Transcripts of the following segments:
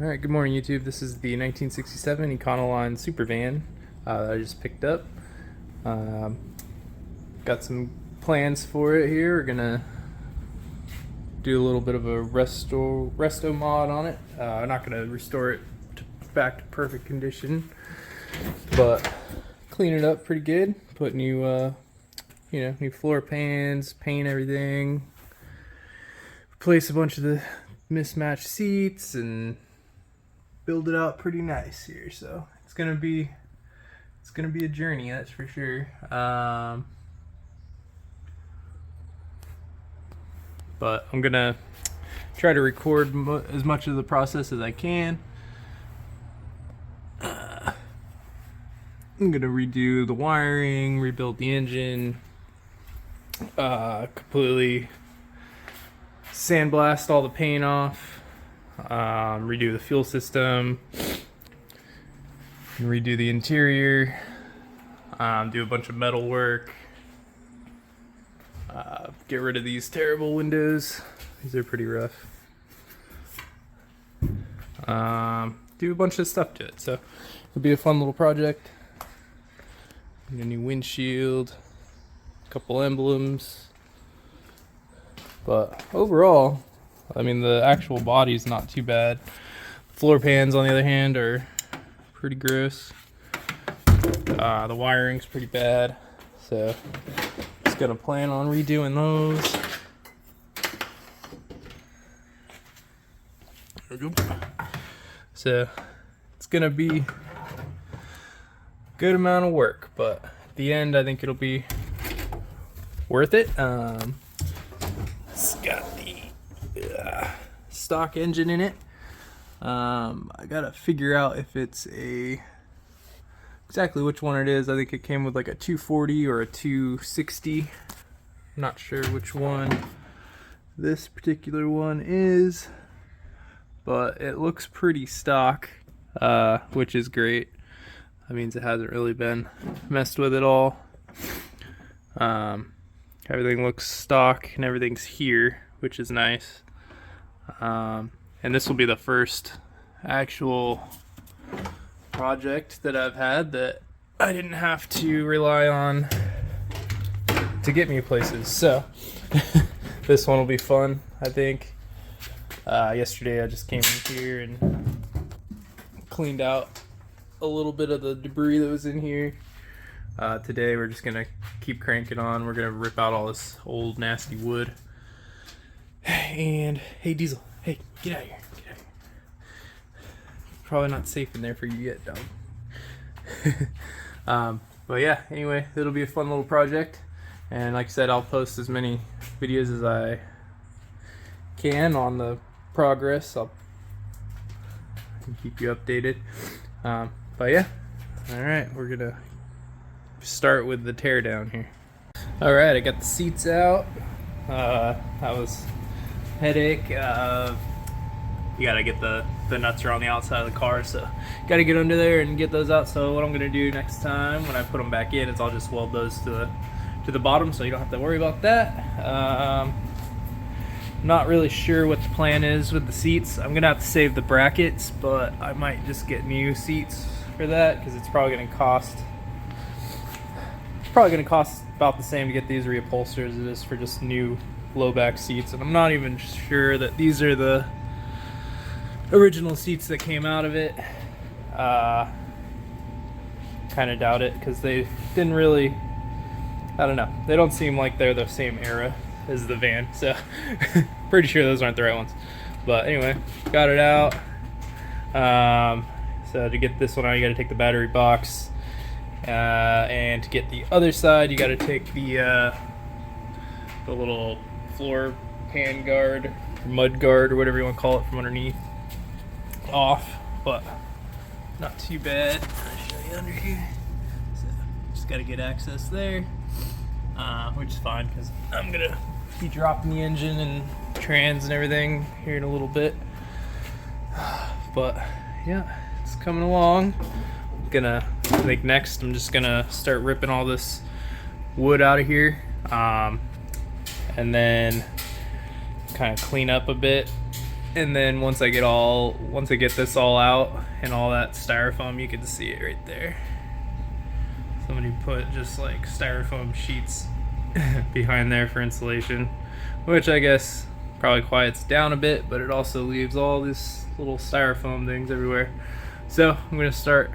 Alright, good morning YouTube. This is the 1967 Econoline super van that I just picked up. Got some plans for it here. We're gonna do a little bit of a resto mod on it. I'm not gonna restore it back to perfect condition, but clean it up pretty good. Put new, new floor pans, paint everything, replace a bunch of the mismatched seats, and build it out pretty nice here. So it's gonna be a journey, that's for sure. But I'm gonna try to record as much of the process as I can. I'm gonna redo the wiring, rebuild the engine, completely sandblast all the paint off, redo the fuel system, redo the interior, do a bunch of metal work, get rid of these terrible windows. These are pretty rough. Do a bunch of stuff to it, so it'll be a fun little project. Get a new windshield, a couple emblems, but overall, I mean, the actual body's not too bad. Floor pans, on the other hand, are pretty gross. The wiring's pretty bad, so just gonna plan on redoing those. There we go. So it's gonna be a good amount of work, but at the end, I think it'll be worth it. It's got the stock engine in it. I gotta figure out if it's exactly which one it is. I think it came with like a 240 or a 260. I'm not sure which one this particular one is, but it looks pretty stock, which is great. That means it hasn't really been messed with at all. Everything looks stock and everything's here, which is nice. And this will be the first actual project that I've had that I didn't have to rely on to get me places. So this one will be fun, I think. Yesterday I just came in here and cleaned out a little bit of the debris that was in here. Today we're just gonna keep cranking on. We're gonna rip out all this old nasty wood. And hey, Diesel, hey, get out of here, get out of here. Probably not safe in there for you yet, dog. But yeah, anyway, it'll be a fun little project, and like I said, I'll post as many videos as I can on the progress. I'll keep you updated. But yeah, all right, we're gonna start with the teardown here. All right, I got the seats out. That was a headache. You gotta get the nuts are on the outside of the car, so gotta get under there and get those out. So what I'm gonna do next time when I put them back in is I'll just weld those to the bottom, so you don't have to worry about that. Not really sure what the plan is with the seats. I'm gonna have to save the brackets, but I might just get new seats for that, because it's probably gonna cost about the same to get these reupholstered as it is for just new low back seats. And I'm not even sure that these are the original seats that came out of it. Kind of doubt it, because they didn't really, I don't know, they don't seem like they're the same era as the van, so pretty sure those aren't the right ones. But anyway, got it out. So to get this one out, you got to take the battery box, and to get the other side, you got to take the little floor pan guard, mud guard, or whatever you want to call it, from underneath off. But not too bad. I'll show you under here. So just got to get access there, which is fine, because I'm gonna be dropping the engine and trans and everything here in a little bit. But yeah, it's coming along. I think next I'm just gonna start ripping all this wood out of here, and then kind of clean up a bit And then once I get this all out and all that styrofoam, you can see it right there. Somebody put just like styrofoam sheets behind there for insulation, which I guess probably quiets down a bit, but it also leaves all these little styrofoam things everywhere. So I'm gonna start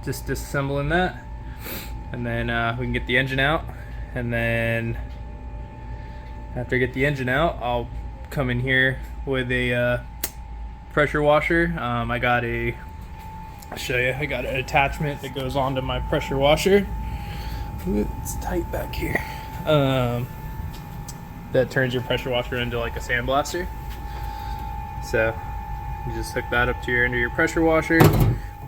just disassembling that, and then we can get the engine out, and then after I get the engine out, I'll come in here with a pressure washer. I'll show you. I got an attachment that goes onto my pressure washer. Ooh, it's tight back here. That turns your pressure washer into like a sandblaster. So you just hook that up to your end of your pressure washer,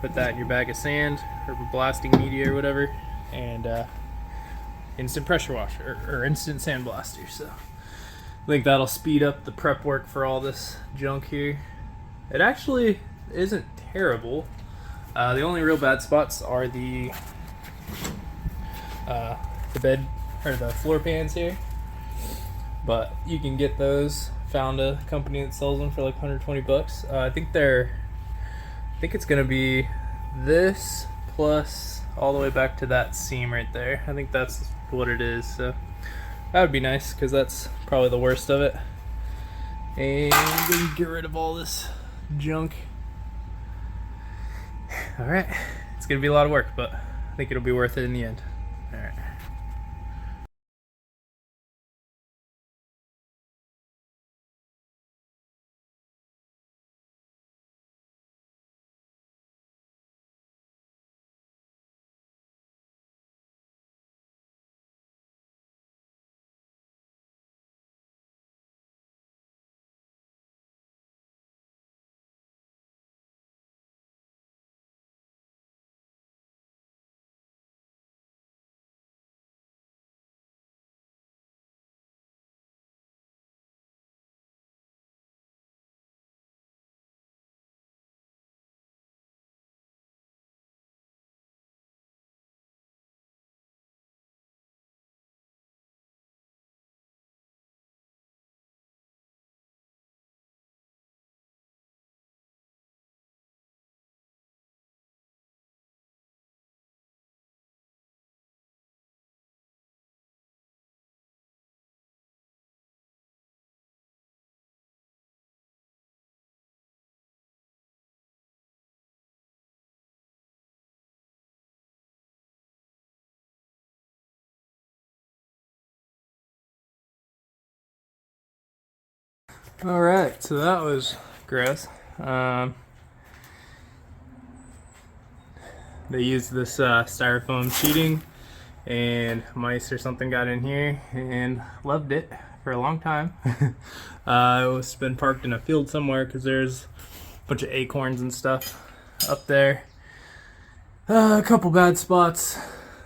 put that in your bag of sand or blasting media or whatever, and instant pressure washer or instant sandblaster. So I think that'll speed up the prep work for all this junk here. It actually isn't terrible. The only real bad spots are the bed or the floor pans here, but you can get those. Found a company that sells them for like 120 bucks. I think it's gonna be this plus all the way back to that seam right there. I think that's what it is. So that would be nice because that's probably the worst of it. And we can get rid of all this junk. All right, it's gonna be a lot of work, but I think it'll be worth it in the end. All right. All right, so that was gross. They used this styrofoam sheeting, and mice or something got in here and loved it for a long time. It's been parked in a field somewhere because there's a bunch of acorns and stuff up there. A couple bad spots.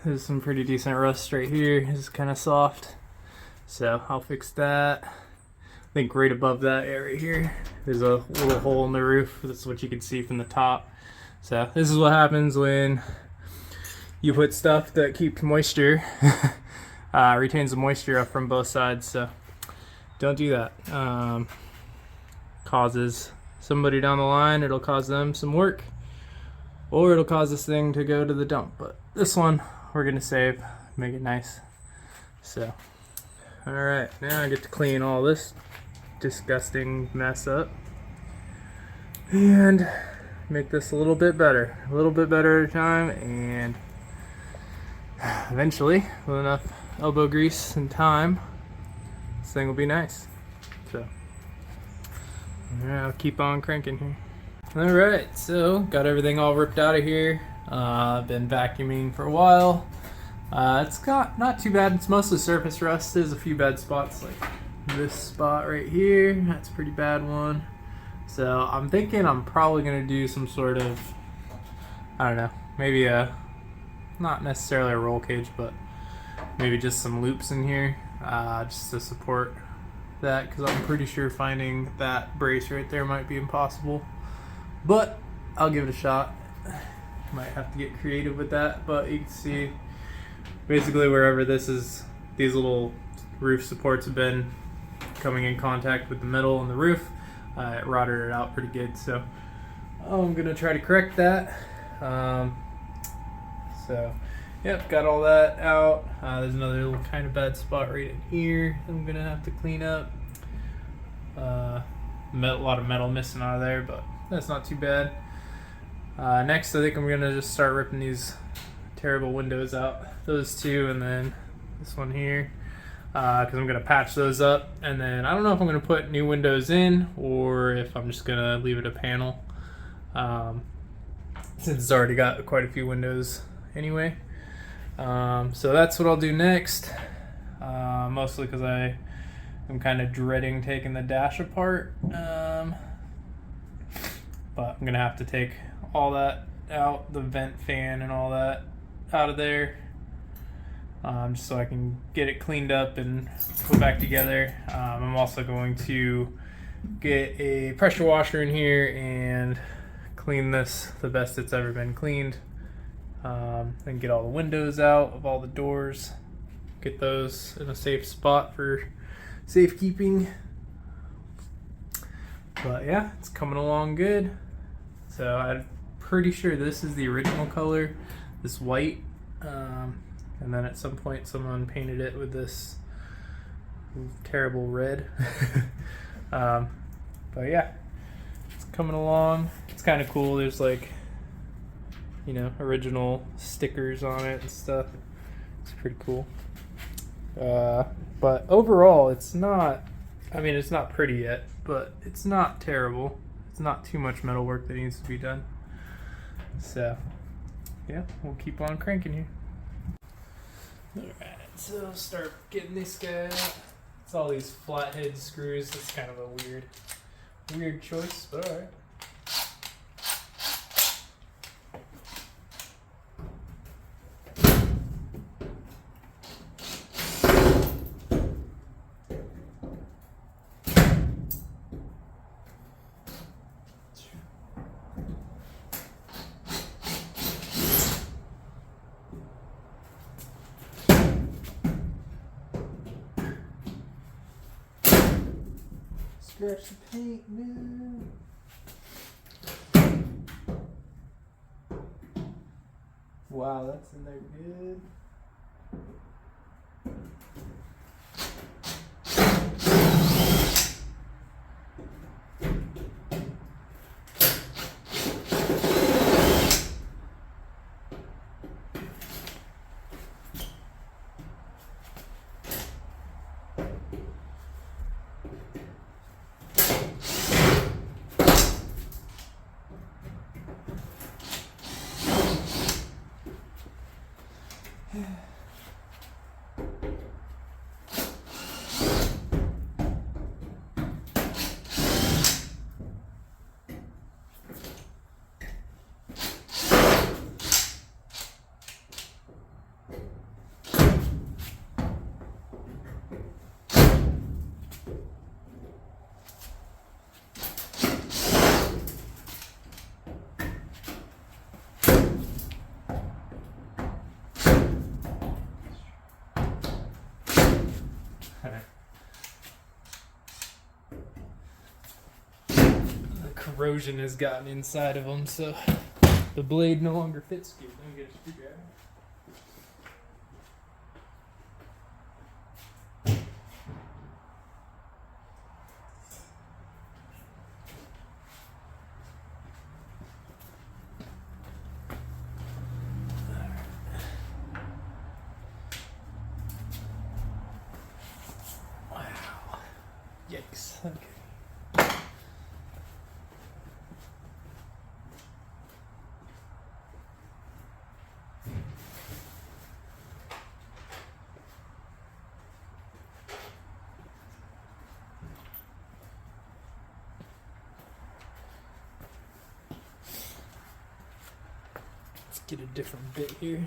There's some pretty decent rust right here. It's kind of soft, so I'll fix that. I think right above that area here, there's a little hole in the roof. That's what you can see from the top. So this is what happens when you put stuff that keeps moisture, retains the moisture up from both sides. So don't do that. Causes somebody down the line, it'll cause them some work, or it'll cause this thing to go to the dump. But this one, we're gonna save, make it nice. So, all right, now I get to clean all this disgusting mess up and make this a little bit better at a time, and eventually with enough elbow grease and time, this thing will be nice. So yeah, I'll keep on cranking here. All right, so got everything all ripped out of here. I've been vacuuming for a while. It's not too bad. It's mostly surface rust. There's a few bad spots, like this spot right here. That's a pretty bad one. So I'm thinking I'm probably gonna do some sort of, I don't know, maybe not necessarily a roll cage, but maybe just some loops in here, just to support that, because I'm pretty sure finding that brace right there might be impossible. But I'll give it a shot. Might have to get creative with that, but you can see basically wherever these little roof supports have been coming in contact with the metal and the roof, It rotted it out pretty good, so I'm gonna try to correct that. So yep, got all that out. There's another little kind of bad spot right in here I'm gonna have to clean up. A lot of metal missing out of there, but that's not too bad. Next, I think I'm gonna just start ripping these terrible windows out. Those two, and then this one here, because I'm gonna patch those up. And then I don't know if I'm gonna put new windows in or if I'm just gonna leave it a panel, since it's already got quite a few windows anyway. So that's what I'll do next, mostly because I'm kind of dreading taking the dash apart, but I'm gonna have to take all that out, the vent fan and all that out of there, just so I can get it cleaned up and put back together. I'm also going to get a pressure washer in here and clean this the best it's ever been cleaned, and get all the windows out of all the doors, get those in a safe spot for safekeeping. But yeah, it's coming along good. So I'm pretty sure this is the original color, this white, and then at some point someone painted it with this terrible red. But yeah, it's coming along. It's kind of cool. There's like, you know, original stickers on it and stuff. It's pretty cool. But overall, it's not, I mean, it's not pretty yet, but it's not terrible. It's not too much metal work that needs to be done. So yeah, we'll keep on cranking here. Alright, so start getting this guy out. It's all these flathead screws. It's kind of a weird choice, but alright. Scratch the paint now. Wow, that's in there good. Corrosion has gotten inside of them, so the blade no longer fits good. Let me get a screwdriver. Wow. Yikes. Okay. Get a different bit here.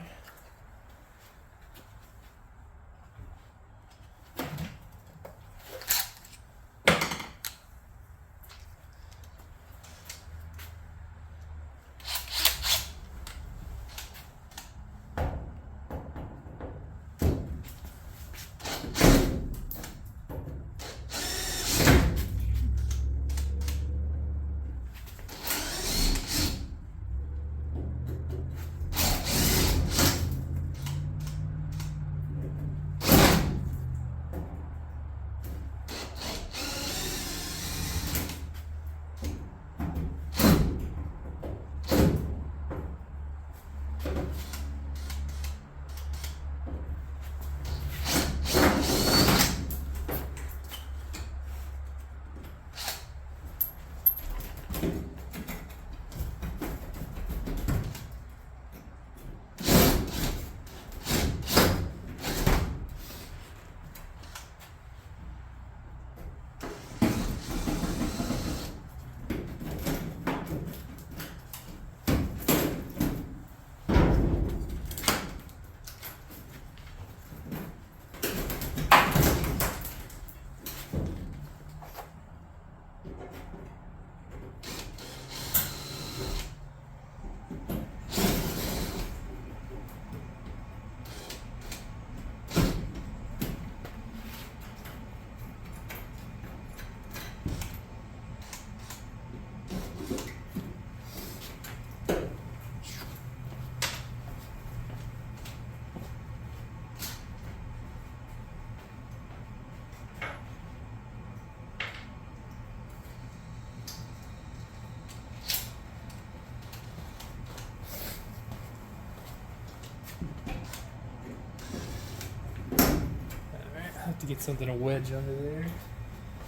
get something to wedge under there.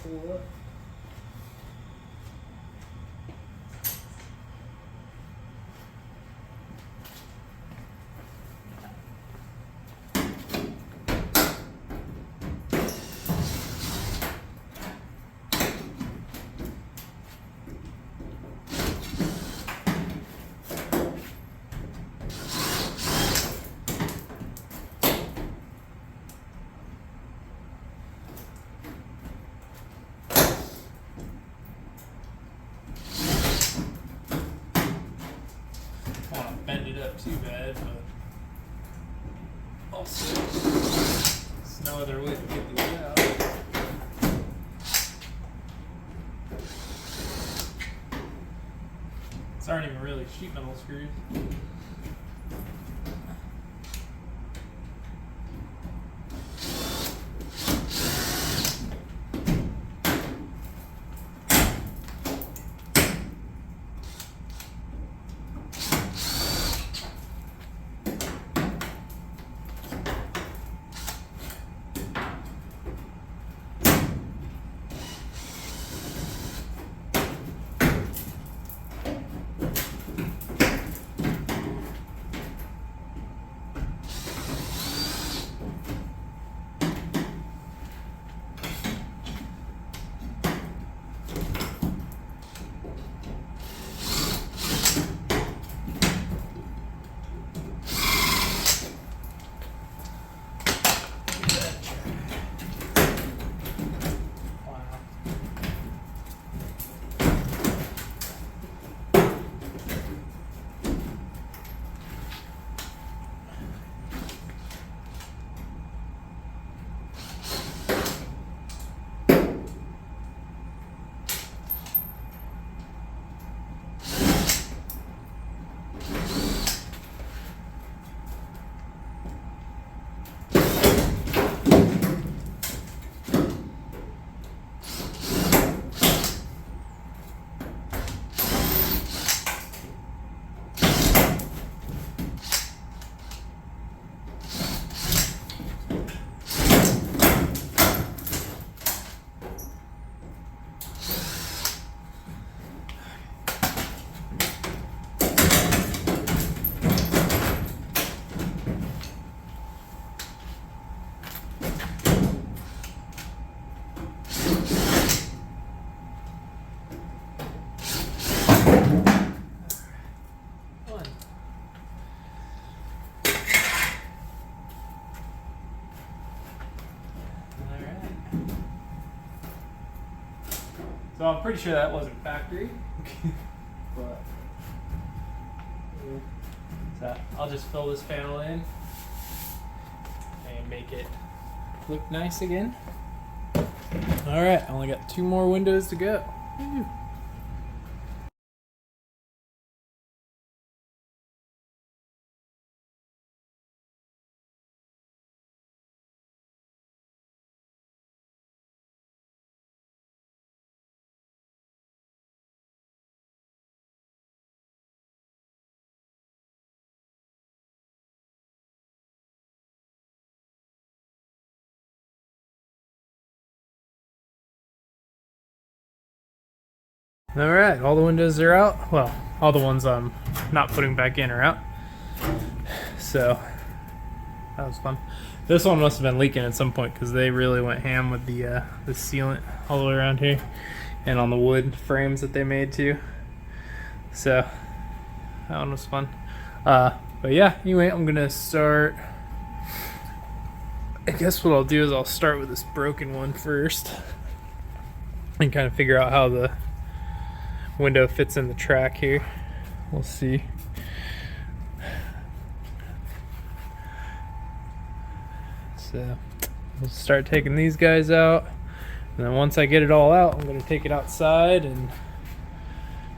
Pull up. Bend it up too bad, but also there's no other way to get these out. These aren't even really sheet metal screws. So I'm pretty sure that wasn't factory, but so I'll just fill this panel in and make it look nice again. All right, I only got 2 more windows to go. Woo. All right, all the windows are out. Well, all the ones I'm not putting back in are out. So that was fun. This one must have been leaking at some point because they really went ham with the sealant all the way around here and on the wood frames that they made too. So that one was fun. But yeah, anyway, I'm gonna start. I guess what I'll do is I'll start with this broken one first and kind of figure out how the window fits in the track here. We'll see. So we'll start taking these guys out, and then once I get it all out, I'm going to take it outside and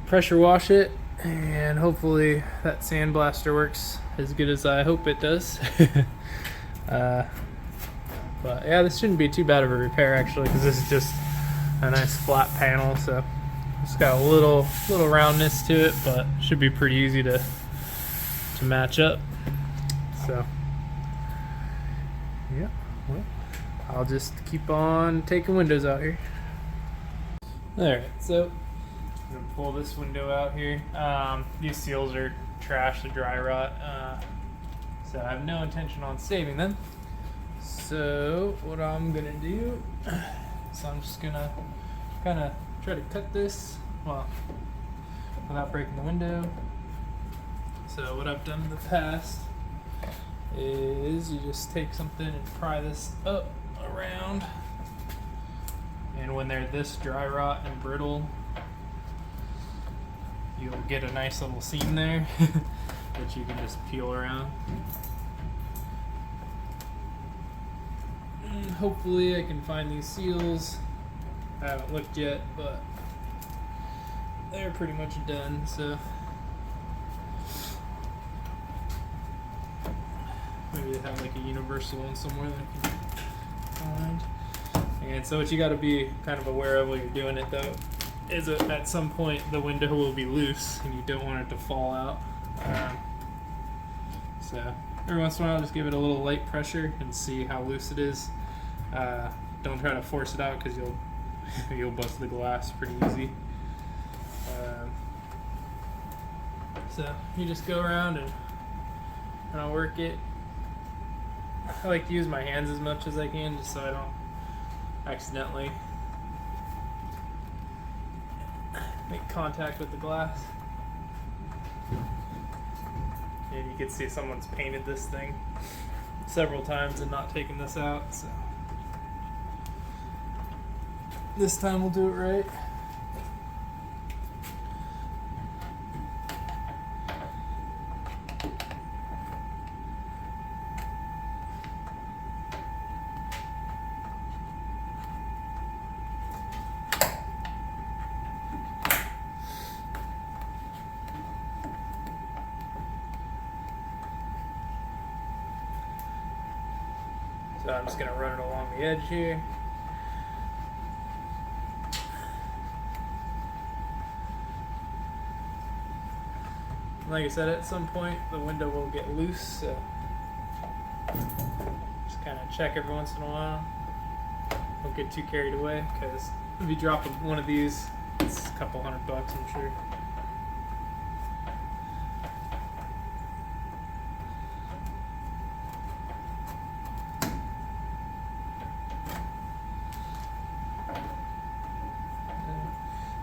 pressure wash it, and hopefully that sandblaster works as good as I hope it does. But yeah, this shouldn't be too bad of a repair actually, because this is just a nice flat panel, so it's got a little roundness to it, but should be pretty easy to match up. So yeah, well, I'll just keep on taking windows out here. Alright, so I'm gonna pull this window out here. These seals are trash, the dry rot, so I have no intention on saving them. So what I'm gonna do is I'm just gonna kind of try to cut this, well, without breaking the window. So what I've done in the past is you just take something and pry this up around, and when they're this dry rot and brittle, you'll get a nice little seam there that you can just peel around. And hopefully I can find these seals. I haven't looked yet, but they're pretty much done, so maybe they have like a universal one somewhere that I can find. And so what you got to be kind of aware of while you're doing it though is that at some point the window will be loose and you don't want it to fall out. So every once in a while just give it a little light pressure and see how loose it is. Don't try to force it out because you'll bust the glass pretty easy. So you just go around and I'll work it. I like to use my hands as much as I can just so I don't accidentally make contact with the glass. And you can see someone's painted this thing several times and not taken this out, so this time we'll do it right. So I'm just going to run it along the edge here. Like I said, at some point the window will get loose, so just kind of check every once in a while. Don't get too carried away, because if you drop one of these, it's a couple $100, I'm sure.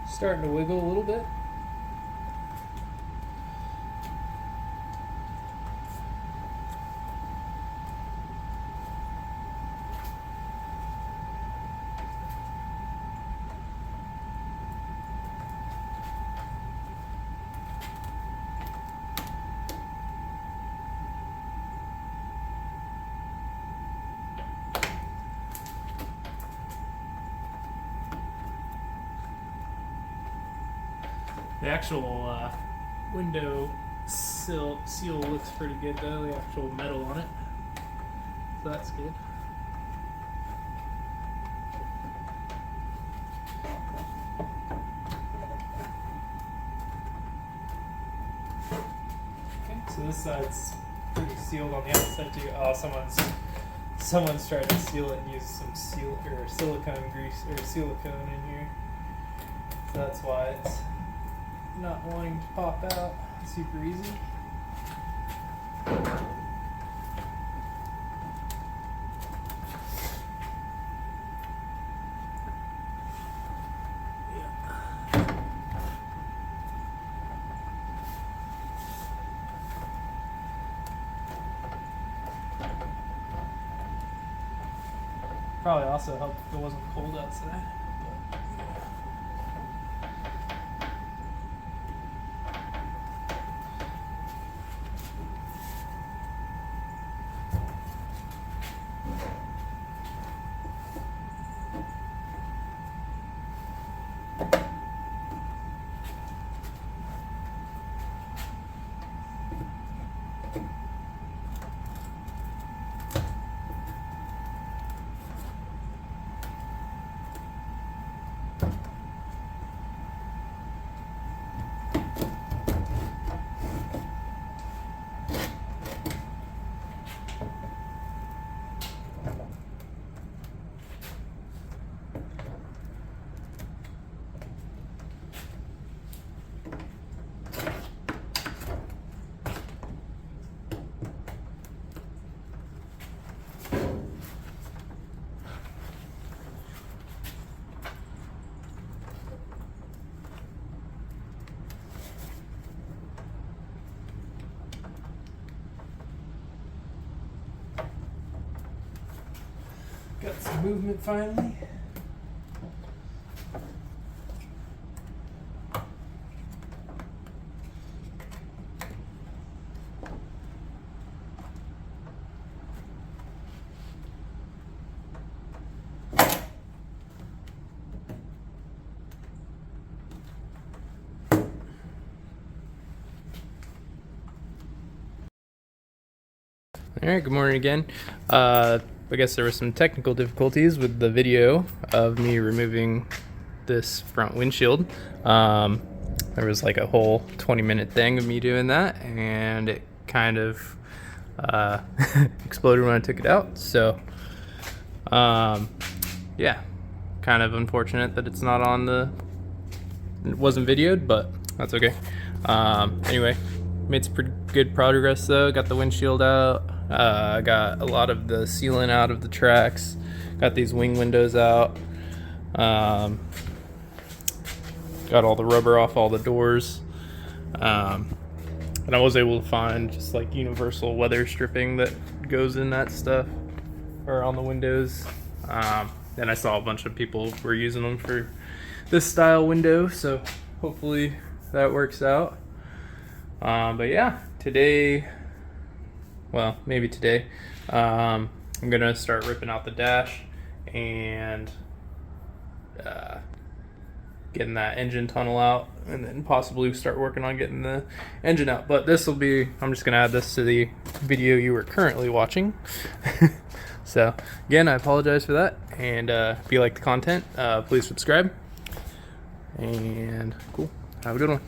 Starting to wiggle a little bit. The actual window seal looks pretty good though, the actual metal on it. So that's good. Okay, so this side's pretty sealed on the outside too. Oh, someone's tried to seal it and use some silicone grease or silicone in here. So that's why it's not wanting to pop out super easy. Probably also helped if it wasn't cold outside. some movement finally. Alright, good morning again. I guess there were some technical difficulties with the video of me removing this front windshield. There was like a whole 20-minute thing of me doing that, and it kind of exploded when I took it out. So, yeah, kind of unfortunate that it's not on it wasn't videoed, but that's okay. Anyway, made some pretty good progress though. Got the windshield out. Got a lot of the sealant out of the tracks. Got these wing windows out. Got all the rubber off all the doors. And I was able to find just like universal weather stripping that goes in that stuff, or on the windows. And I saw a bunch of people were using them for this style window, so hopefully that works out. But yeah, today, well, maybe today, I'm gonna start ripping out the dash and getting that engine tunnel out, and then possibly start working on getting the engine out. But this will be, I'm just gonna add this to the video you are currently watching. So again, I apologize for that, and if you like the content, please subscribe, and cool, have a good one.